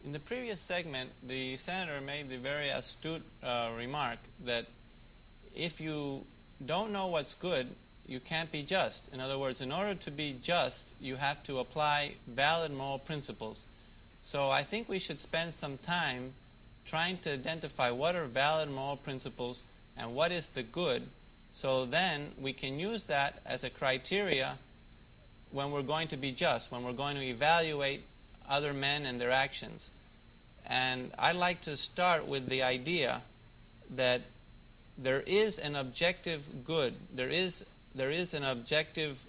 In the previous segment, the senator made the very astute remark that if you don't know what's good, you can't be just. In other words, in order to be just, you have to apply valid moral principles. So I think we should spend some time trying to identify what are valid moral principles and what is the good, so then we can use that as a criteria when we're going to be just, when we're going to evaluate other men and their actions. And I'd like to start with the idea that there is an objective good, there is an objective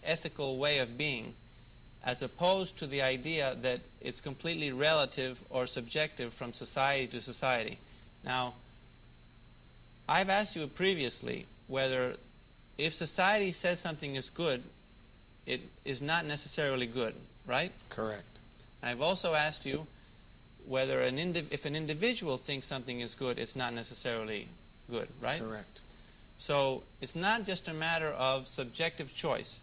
ethical way of being, as opposed to the idea that it's completely relative or subjective from society to society. Now, I've asked you previously whether if society says something is good, it is not necessarily good, right? Correct. I've also asked you whether if an individual thinks something is good, it's not necessarily good, right? Correct. So it's not just a matter of subjective choice.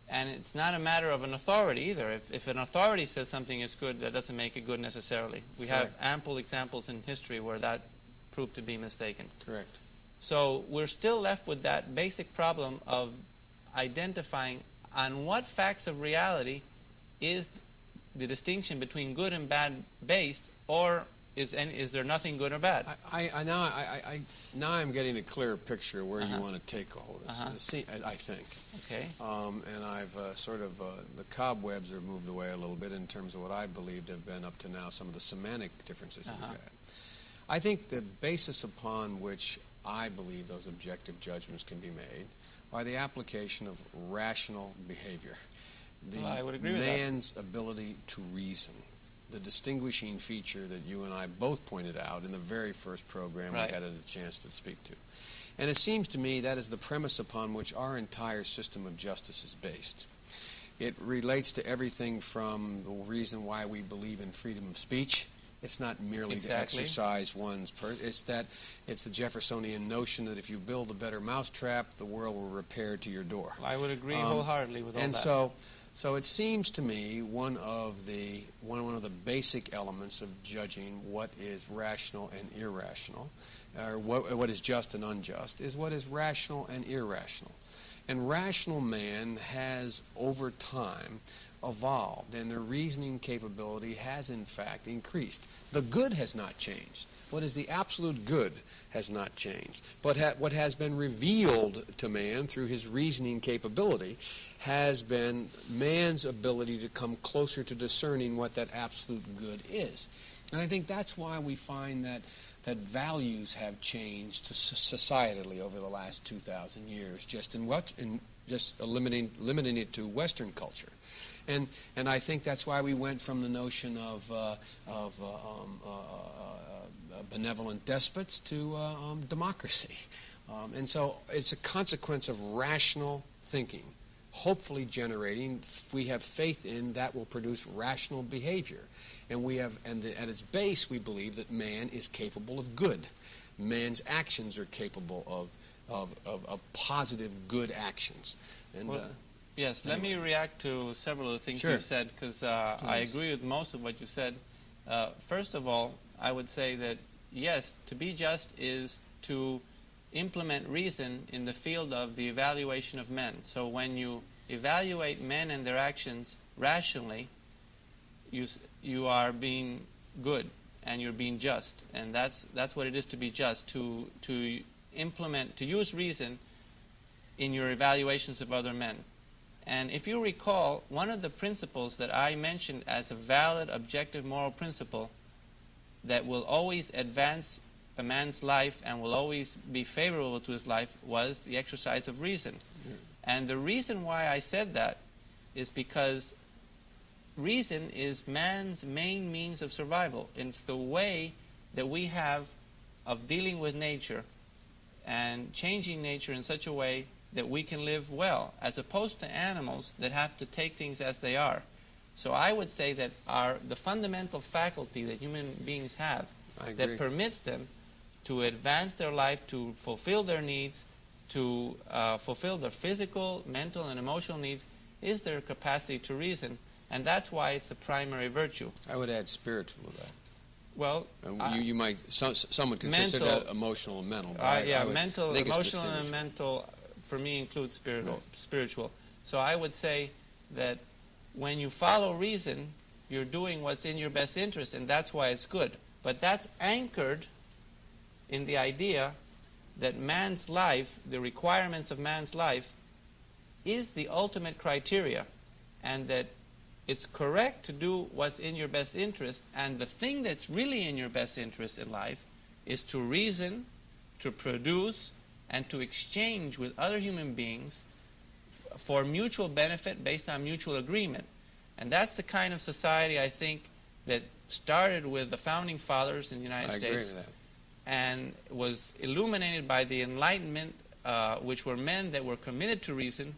And it's not a matter of an authority either. If an authority says something is good, that doesn't make it good necessarily. We have ample examples in history where that proved to be mistaken. Correct. So we're still left with that basic problem of identifying on what facts of reality is the distinction between good and bad based, or is there nothing good or bad? Now I'm getting a clearer picture of where you want to take all this. I think. Okay. And I've the cobwebs are moved away a little bit in terms of what I believed have been up to now some of the semantic differences that we've had. I think the basis upon which I believe those objective judgments can be made are the application of rational behavior. I would agree with that. Man's ability to reason. The distinguishing feature that you and I both pointed out in the very first program we had a chance to speak to. And it seems to me that is the premise upon which our entire system of justice is based. It relates to everything from the reason why we believe in freedom of speech. It's not merely to exercise one's it's the Jeffersonian notion that if you build a better mousetrap, the world will repair to your door. I would agree wholeheartedly with all that. And so it seems to me one of the basic elements of judging what is rational and irrational, or what is just and unjust, is what is rational and irrational. And rational man has, over time, evolved, and their reasoning capability has, in fact, increased. The good has not changed. What is the absolute good has not changed. But what has been revealed to man through his reasoning capability has been man's ability to come closer to discerning what that absolute good is. And I think that's why we find that values have changed societally over the last 2,000 years, just limiting it to Western culture. And I think that's why we went from the notion of benevolent despots to democracy. And so it's a consequence of rational thinking, hopefully generating, we have faith in, that will produce rational behavior. And at its base, we believe that man is capable of good. Man's actions are capable of positive, good actions. And yes, let me react to several of the things you said, because I agree with most of what you said. First of all, I would say that, yes, to be just is to implement reason in the field of the evaluation of men. So when you evaluate men and their actions rationally, you are being good and you're being just. And that's what it is to be just, to use reason in your evaluations of other men. And if you recall, one of the principles that I mentioned as a valid, objective moral principle that will always advance a man's life and will always be favorable to his life was the exercise of reason. And the reason why I said that is because reason is man's main means of survival. It's the way that we have of dealing with nature and changing nature in such a way that we can live well, as opposed to animals that have to take things as they are. So I would say that the fundamental faculty that human beings have that permits them to advance their life, to fulfill their needs, to fulfill their physical, mental, and emotional needs, is their capacity to reason. And that's why it's a primary virtue. I would add spiritual to that. Well, you might, some would consider that emotional and mental. Mental, emotional, and mental, for me, includes spiritual. So I would say that when you follow reason, you're doing what's in your best interest, and that's why it's good. But that's anchored in the idea that man's life, the requirements of man's life, is the ultimate criteria, and that it's correct to do what's in your best interest, and the thing that's really in your best interest in life is to reason, to produce, and to exchange with other human beings for mutual benefit based on mutual agreement. And that's the kind of society, I think, that started with the Founding Fathers in the United States. I agree with that. And was illuminated by the Enlightenment, which were men that were committed to reason,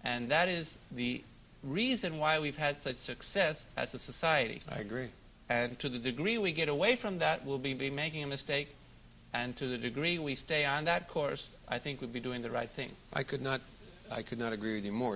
and that is the reason why we've had such success as a society. I agree. And to the degree we get away from that, we'll be making a mistake. And to the degree we stay on that course, I think we'll be doing the right thing. I could not agree with you more.